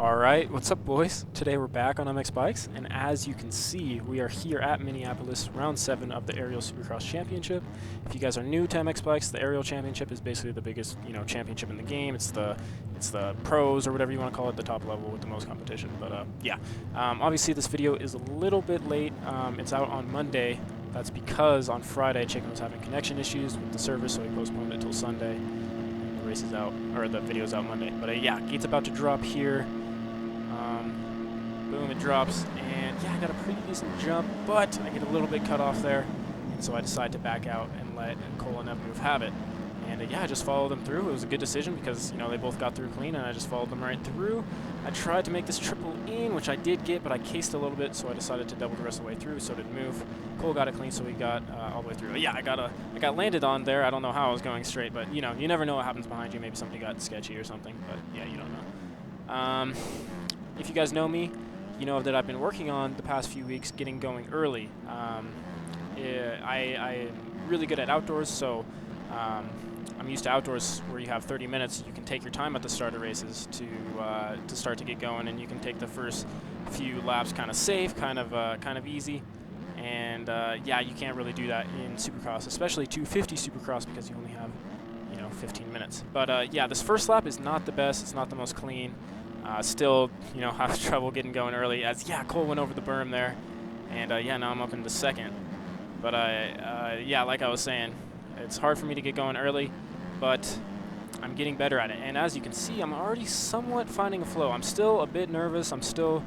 Alright, what's up boys? Today we're back on MX Bikes, and as you can see, we are here at Minneapolis, round 7 of the Aerial Supercross Championship. If you guys are new to MX Bikes, the Aerial Championship is basically the biggest, championship in the game. It's the pros, or whatever you want to call it, the top level with the most competition. But yeah, obviously this video is a little bit late. It's out on Monday. That's because on Friday, Chicken was having connection issues with the server, so he postponed it till Sunday. And the race is out, or the video's out Monday. But yeah, gate's about to drop here. Boom, it drops, and yeah, I got a pretty decent jump, but I get a little bit cut off there, and so I decide to back out and let Cole and Evan have it. And yeah, I just followed them through. It was a good decision because, they both got through clean, and I just followed them right through. I tried to make this triple in, which I did get, but I cased a little bit, so I decided to double the rest of the way through, so it didn't move. Cole got it clean, so he got all the way through. But yeah, I got landed on there. I don't know how I was going straight, but, you never know what happens behind you. Maybe somebody got sketchy or something, but yeah, you don't know. If you guys know me, you know that I've been working on the past few weeks getting going early. I am really good at outdoors, so I'm used to outdoors where you have 30 minutes. You can take your time at the start of races to start to get going, and you can take the first few laps kind of safe, kind of easy. And yeah, you can't really do that in Supercross, especially 250 Supercross, because you only have 15 minutes. But yeah, this first lap is not the best. It's not the most clean. Still, have trouble getting going early, as yeah, Cole went over the berm there, and yeah, now I'm up into second. But yeah, like I was saying, it's hard for me to get going early, but I'm getting better at it. And as you can see, I'm already somewhat finding a flow. I'm still a bit nervous. I'm still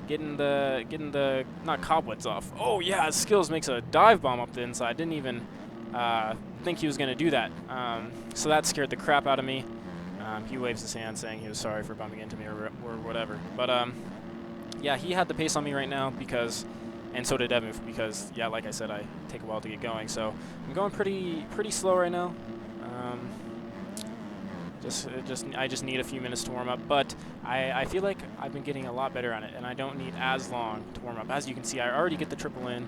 getting the not cobwebs off. Oh yeah, Skills makes a dive bomb up the inside. Didn't even think he was gonna do that. So that scared the crap out of me. He waves his hand saying he was sorry for bumping into me or whatever. But yeah, he had the pace on me right now because, and so did Evan, because yeah, like I said, I take a while to get going. So I'm going pretty slow right now. I just need a few minutes to warm up, but I feel like I've been getting a lot better on it, and I don't need as long to warm up. As you can see, I already get the triple in,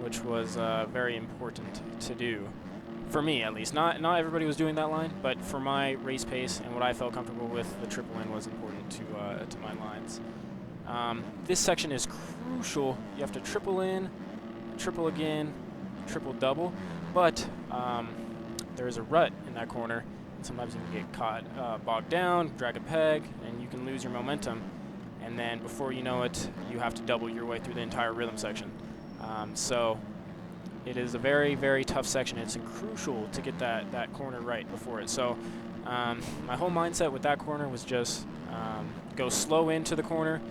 which was very important to do. For me, at least. Not everybody was doing that line, but for my race pace and what I felt comfortable with, the triple in was important to my lines. This section is crucial. You have to triple in, triple again, triple double, but there's a rut in that corner, and sometimes you can get caught bogged down, drag a peg, and you can lose your momentum. And then before you know it, you have to double your way through the entire rhythm section. So it is a very, very tough section. It's crucial to get that corner right before it. So my whole mindset with that corner was just go slow into the corner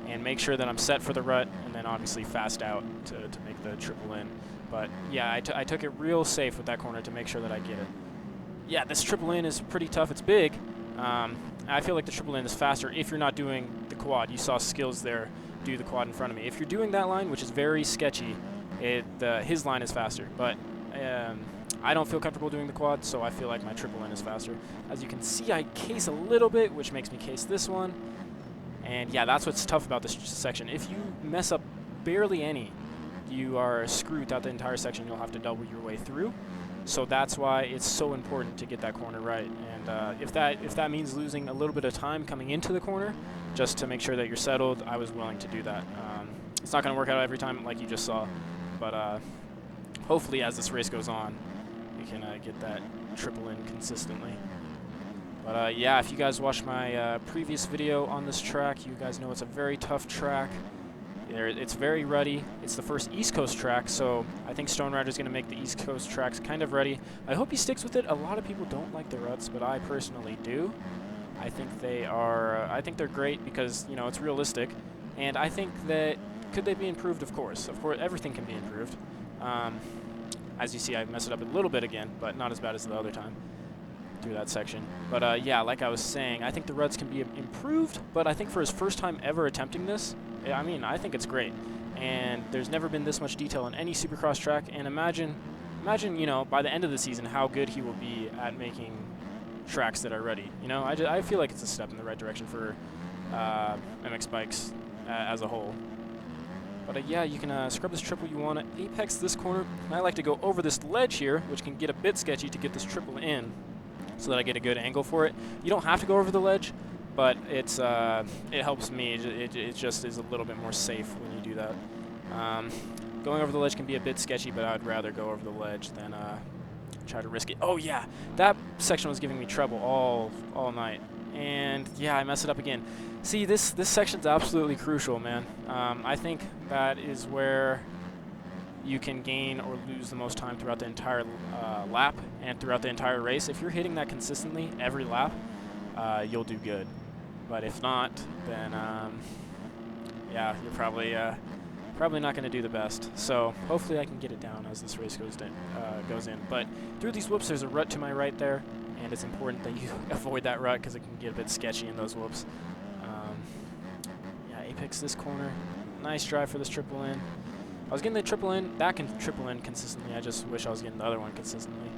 and make sure that I'm set for the rut, and then obviously fast out to make the triple in. But yeah, I took it real safe with that corner to make sure that I get it. Yeah, this triple in is pretty tough. It's big. I feel like the triple in is faster if you're not doing the quad. You saw Skills there do the quad in front of me. If you're doing that line, which is very sketchy, his line is faster, but I don't feel comfortable doing the quad, so I feel like my triple in is faster. As you can see, I case a little bit, which makes me case this one. And yeah, that's what's tough about this section. If you mess up barely any, you are screwed throughout the entire section. You'll have to double your way through. So that's why it's so important to get that corner right. And if that means losing a little bit of time coming into the corner, just to make sure that you're settled, I was willing to do that. It's not going to work out every time, like you just saw. But hopefully as this race goes on, we can get that triple in consistently. But yeah, if you guys watched my previous video on this track, you guys know it's a very tough track. It's very ruddy. It's the first East Coast track, so I think Stonerider is going to make the East Coast tracks kind of ruddy. I hope he sticks with it. A lot of people don't like the ruts, but I personally do. I think they're great because, it's realistic, and I think that could they be improved? Of course, everything can be improved. As you see, I messed it up a little bit again, but not as bad as the other time through that section. But yeah, like I was saying, I think the ruts can be improved, but I think for his first time ever attempting this, I think it's great. And there's never been this much detail on any Supercross track, and imagine, by the end of the season, how good he will be at making tracks that are ready. I feel like it's a step in the right direction for MX Bikes as a whole. But yeah, you can scrub this triple. You want to apex this corner. I like to go over this ledge here, which can get a bit sketchy to get this triple in so that I get a good angle for it. You don't have to go over the ledge, but it's it helps me. It just is a little bit more safe when you do that. Going over the ledge can be a bit sketchy, but I'd rather go over the ledge than try to risk it. Oh yeah, that section was giving me trouble all night, and yeah, I mess it up again. See, this section's absolutely crucial, man. I think that is where you can gain or lose the most time throughout the entire lap and throughout the entire race. If you're hitting that consistently every lap, you'll do good. But if not, then yeah, you're probably not going to do the best. So hopefully I can get it down as this race goes in. But through these whoops, there's a rut to my right there, and it's important that you avoid that rut because it can get a bit sketchy in those whoops. Yeah, apex this corner. Nice drive for this triple in. I was getting the triple in. That can triple in consistently. I just wish I was getting the other one consistently.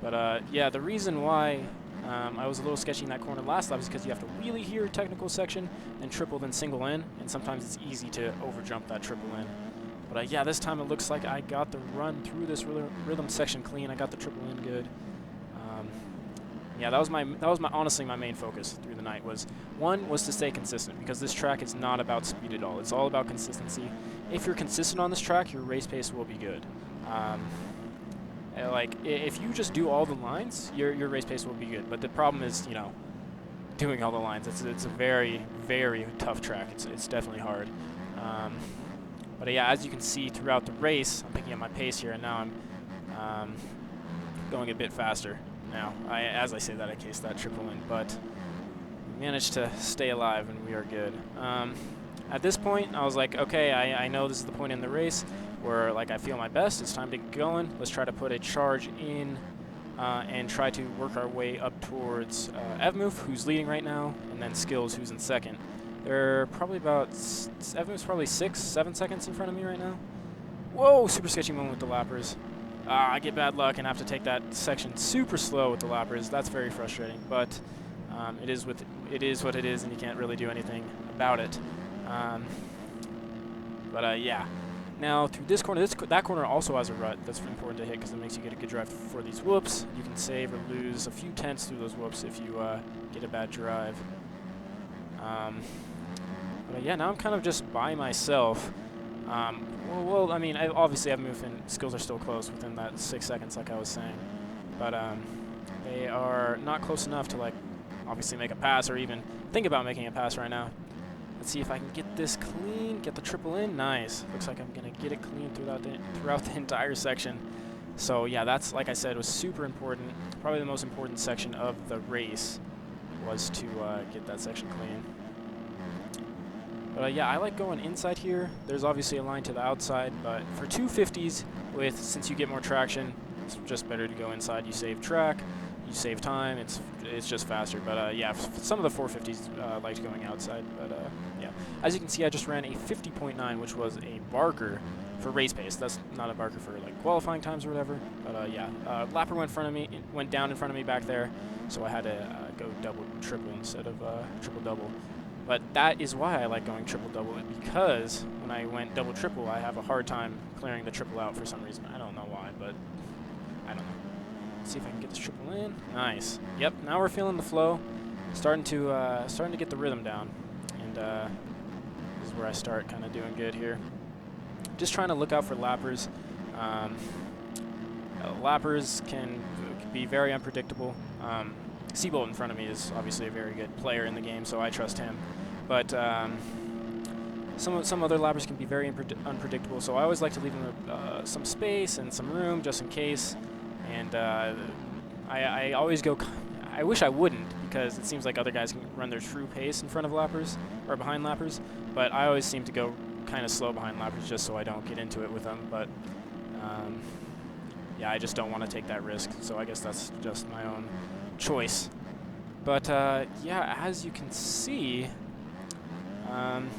But yeah, the reason why I was a little sketchy in that corner last lap is because you have to wheelie here, technical section, then triple, then single in, and sometimes it's easy to overjump that triple in. But yeah, this time it looks like I got the run through this rhythm section clean. I got the triple in good. Yeah, that was honestly my main focus through the night. Was to stay consistent, because this track is not about speed at all. It's all about consistency. If you're consistent on this track, your race pace will be good. Like, if you just do all the lines, your race pace will be good. But the problem is, you know, doing all the lines. It's a very, very tough track. It's definitely hard. But yeah, as you can see throughout the race, I'm picking up my pace here, and now I'm going a bit faster. Now, as I say that, I cased that triple in, but we managed to stay alive, and we are good. At this point, I was like, okay, I know this is the point in the race where, like, I feel my best. It's time to get going. Let's try to put a charge in and try to work our way up towards Evmoof, who's leading right now, and then Skills, who's in second. They're probably about, Evmoof's probably 6-7 seconds in front of me right now. Whoa, super sketchy moment with the lappers. I get bad luck and have to take that section super slow with the lappers. That's very frustrating, but it is what it is, and you can't really do anything about it. But yeah. Now through this corner, that corner also has a rut. That's important to hit because it makes you get a good drive for these whoops. You can save or lose a few tenths through those whoops if you get a bad drive. But yeah, now I'm kind of just by myself. Well, I mean, obviously Evmoof and Skills are still close within that 6 seconds, like I was saying. But they are not close enough to, like, obviously make a pass or even think about making a pass right now. Let's see if I can get this clean, get the triple in. Nice. Looks like I'm going to get it clean throughout the entire section. So, yeah, that's, like I said, was super important. Probably the most important section of the race was to get that section clean. But yeah, I like going inside here. There's obviously a line to the outside, but for 250s, since you get more traction, it's just better to go inside. You save track, you save time. It's just faster. But yeah, some of the 450s liked going outside. But yeah, as you can see, I just ran a 50.9, which was a Barker for race pace. That's not a Barker for like qualifying times or whatever. But yeah, Lapper went down in front of me back there, so I had to go double triple instead of triple double. But that is why I like going triple-double, because when I went double-triple, I have a hard time clearing the triple out for some reason. I don't know why, but I don't know. Let's see if I can get this triple in. Nice. Yep, now we're feeling the flow. Starting to get the rhythm down. And this is where I start kind of doing good here. Just trying to look out for lappers. Lappers can be very unpredictable. Seabolt in front of me is obviously a very good player in the game, so I trust him. But some other lappers can be very unpredictable, so I always like to leave them some space and some room just in case. And I always go. I wish I wouldn't, because it seems like other guys can run their true pace in front of lappers or behind lappers. But I always seem to go kind of slow behind lappers just so I don't get into it with them. But yeah, I just don't want to take that risk. So I guess that's just my own choice. But yeah, as you can see, I'm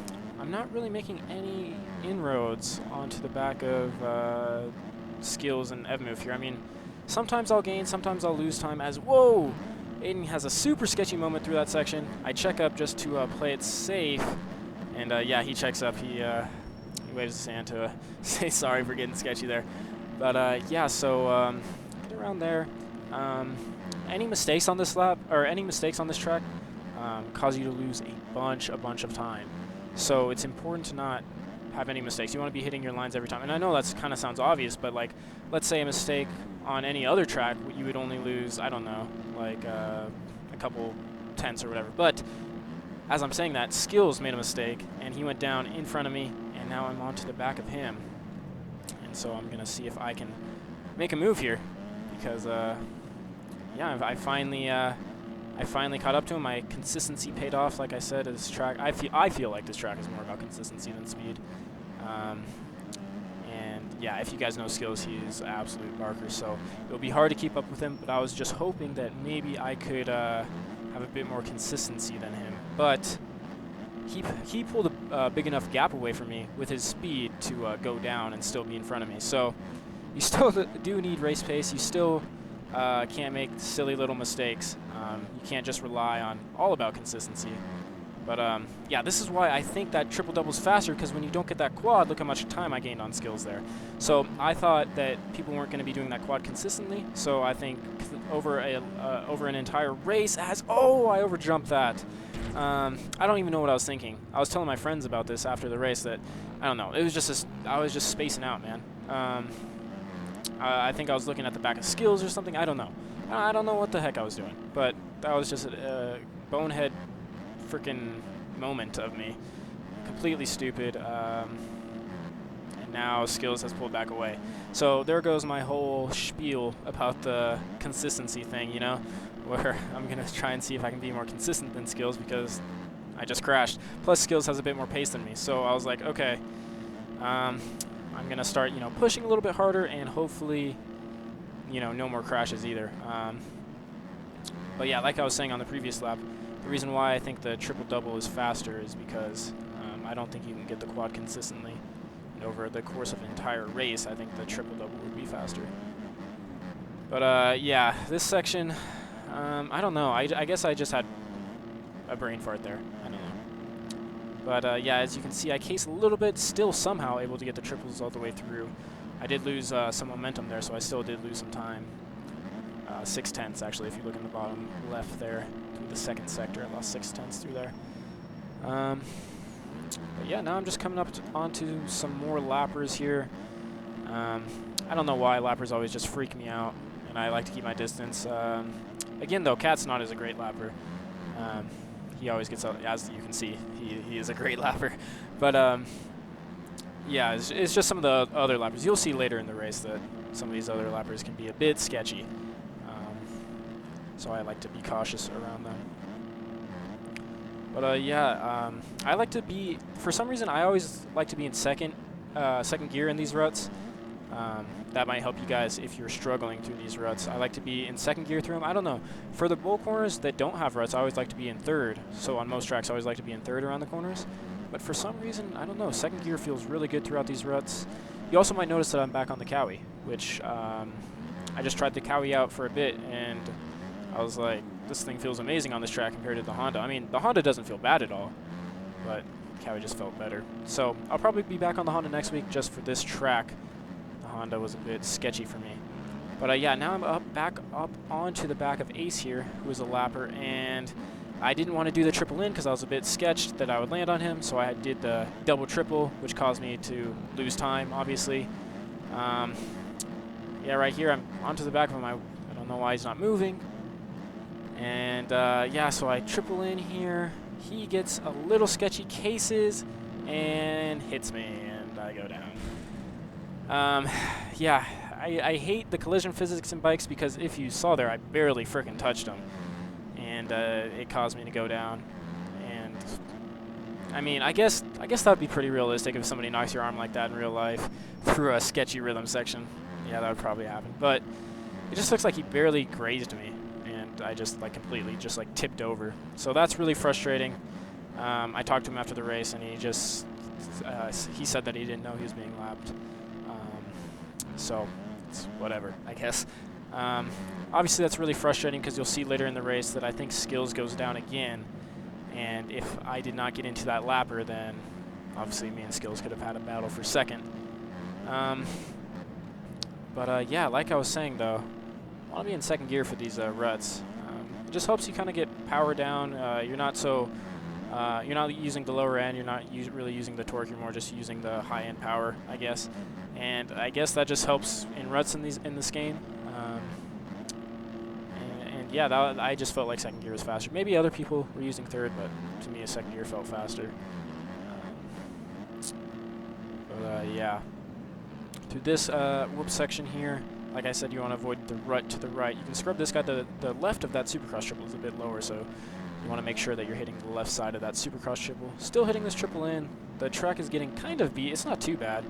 not really making any inroads onto the back of Skills and Evmoof here. I mean, sometimes I'll gain, sometimes I'll lose time. Whoa! Aiden has a super sketchy moment through that section. I check up just to play it safe, and yeah, he checks up. He waves his hand to say sorry for getting sketchy there. But yeah, so get around there. Any mistakes on this lap, or any mistakes on this track, cause you to lose a bunch of time. So it's important to not have any mistakes. You want to be hitting your lines every time. And I know that's kind of sounds obvious, but like, let's say a mistake on any other track, you would only lose, I don't know, like a couple tenths or whatever. But as I'm saying that, Skills made a mistake, and he went down in front of me, and now I'm onto the back of him. And so I'm gonna see if I can make a move here, because yeah, I finally caught up to him. My consistency paid off. Like I said, this track, I feel like this track is more about consistency than speed. And yeah, if you guys know Skills, he's an absolute barker, so it'll be hard to keep up with him, but I was just hoping that maybe I could have a bit more consistency than him. But he pulled a big enough gap away from me with his speed to go down and still be in front of me. So you still do need race pace. You still can't make silly little mistakes. You can't just rely on all about consistency. But yeah, this is why I think that triple double is faster, because when you don't get that quad, look how much time I gained on Skills there. So I thought that people weren't going to be doing that quad consistently. So I think over an entire race, I overjumped that. I don't even know what I was thinking. I was telling my friends about this after the race that, I don't know, it was just I was just spacing out, man. I think I was looking at the back of Skills or something. I don't know. I don't know what the heck I was doing, but that was just a bonehead freaking moment of me. Completely stupid. And now Skills has pulled back away. So there goes my whole spiel about the consistency thing, you know, where I'm going to try and see if I can be more consistent than Skills, because I just crashed. Plus Skills has a bit more pace than me. So I was like, okay, I'm going to start, you know, pushing a little bit harder, and hopefully, you know, no more crashes either. But yeah, like I was saying on the previous lap, the reason why I think the triple-double is faster is because I don't think you can get the quad consistently. And over the course of an entire race, I think the triple-double would be faster. But yeah, this section, I don't know. I guess I just had a brain fart there. I don't know. But yeah, as you can see, I cased a little bit, still somehow able to get the triples all the way through. I did lose some momentum there, so I still did lose some time. 6/10 actually, if you look in the bottom left there, through the second sector, I lost 6/10 through there. But yeah, now I'm just coming up onto some more lappers here. I don't know why lappers always just freak me out, and I like to keep my distance. Again, though, Cat's not as a great lapper. He always gets out, as you can see, he is a great lapper. But yeah, it's just some of the other lappers. You'll see later in the race that some of these other lappers can be a bit sketchy. So I like to be cautious around them. But yeah, I like to be, for some reason, I always like to be in second gear in these ruts. That might help you guys if you're struggling through these ruts. I like to be in second gear through them. I don't know. For the bowl corners that don't have ruts, I always like to be in third. So on most tracks, I always like to be in third around the corners. But for some reason, I don't know, second gear feels really good throughout these ruts. You also might notice that I'm back on the Cowie, which I just tried the Cowie out for a bit, and I was like, this thing feels amazing on this track compared to the Honda. I mean, the Honda doesn't feel bad at all, but the Cowie just felt better. So I'll probably be back on the Honda next week just for this track. The Honda was a bit sketchy for me. But yeah, now I'm back up onto the back of Ace here, who is a lapper, and I didn't want to do the triple in because I was a bit sketched that I would land on him, so I did the double triple, which caused me to lose time, obviously. Yeah, right here, I'm onto the back of him. I don't know why he's not moving. And yeah, so I triple in here. He gets a little sketchy cases and hits me, and I go down. Yeah, I hate the collision physics in bikes because if you saw there, I barely frickin' touched him. And it caused me to go down. And I mean, I guess that would be pretty realistic if somebody knocks your arm like that in real life through a sketchy rhythm section. Yeah, that would probably happen. But it just looks like he barely grazed me, and I just like completely just like tipped over. So that's really frustrating. I talked to him after the race, and he just he said that he didn't know he was being lapped. So it's whatever, I guess. Obviously, that's really frustrating because you'll see later in the race that I think Skills goes down again. And if I did not get into that lapper, then obviously me and Skills could have had a battle for second. But yeah, like I was saying, though, I want to be in second gear for these ruts. just helps you kind of get power down. You're not using the lower end. You're not really using the torque. You're more just using the high end power, I guess. And I guess that just helps in ruts in this game. And yeah, I just felt like second gear was faster. Maybe other people were using third, but to me, a second gear felt faster. Yeah, through this whoop section here, like I said, you want to avoid the rut to the right. You can scrub this guy. The left of that Supercross triple is a bit lower, so you want to make sure that you're hitting the left side of that Supercross triple. Still hitting this triple in. The track is getting kind of beat. It's not too bad.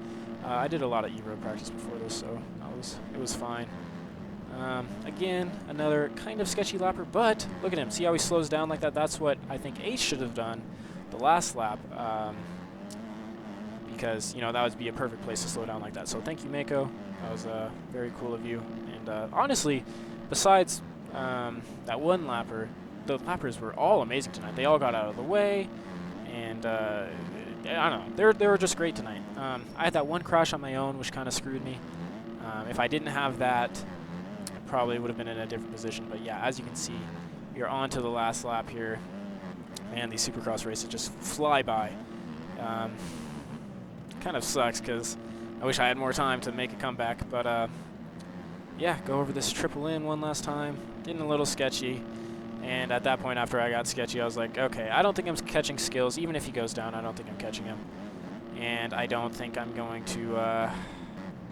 I did a lot of E-road practice before this, so it was fine. Again, another kind of sketchy lapper, but look at him. See how he slows down like that? That's what I think Ace should have done the last lap, because, you know, that would be a perfect place to slow down like that. So thank you, Mako. That was very cool of you. And honestly, besides that one lapper, the lappers were all amazing tonight. They all got out of the way, and I don't know, they were just great tonight. I had that one crash on my own, which kind of screwed me. If I didn't have that, I probably would have been in a different position. But yeah, as you can see, we are on to the last lap here. Man, these Supercross races just fly by. Kind of sucks because I wish I had more time to make a comeback. But yeah, go over this triple in one last time. Getting a little sketchy. And at that point, after I got sketchy, I was like, okay, I don't think I'm catching skills. Even if he goes down, I don't think I'm catching him. And I don't think I'm going to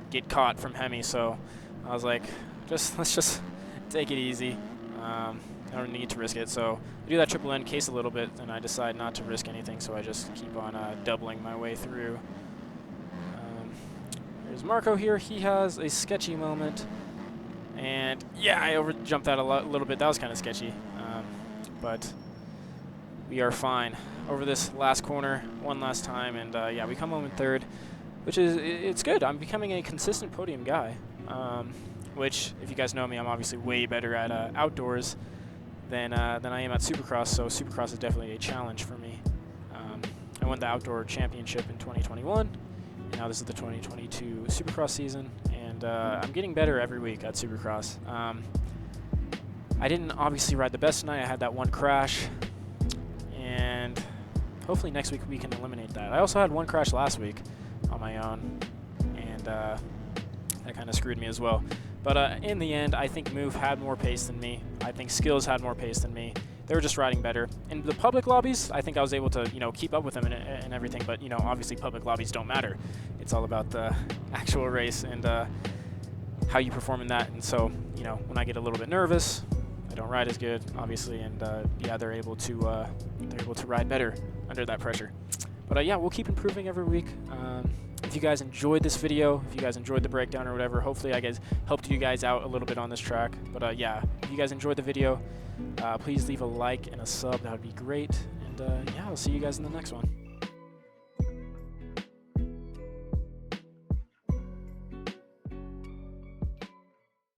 get caught from Hemi. So I was like, let's just take it easy. I don't need to risk it. So I do that triple N case a little bit, and I decide not to risk anything. So I just keep on doubling my way through. There's Marco here. He has a sketchy moment. And yeah, I overjumped that a little bit. That was kind of sketchy. But we are fine. Over this last corner one last time. And yeah, we come home in third, which is, it's good. I'm becoming a consistent podium guy. Which, if you guys know me, I'm obviously way better at outdoors than I am at Supercross. So Supercross is definitely a challenge for me. I won the Outdoor Championship in 2021. Now this is the 2022 Supercross season, and I'm getting better every week at Supercross. I didn't obviously ride the best tonight. I had that one crash, and hopefully next week we can eliminate that. I also had one crash last week on my own, and that kind of screwed me as well. But in the end, I think Move had more pace than me. I think Skills had more pace than me. They were just riding better. In the public lobbies, I think I was able to, you know, keep up with them and everything. But, you know, obviously public lobbies don't matter. It's all about the actual race and how you perform in that. And so, you know, when I get a little bit nervous, I don't ride as good, obviously. And yeah, they're able to ride better under that pressure. But yeah, we'll keep improving every week. If you guys enjoyed this video, if you guys enjoyed the breakdown or whatever, hopefully I helped you guys out a little bit on this track. But yeah, if you guys enjoyed the video, please leave a like and a sub. That would be great. And yeah, I'll see you guys in the next one.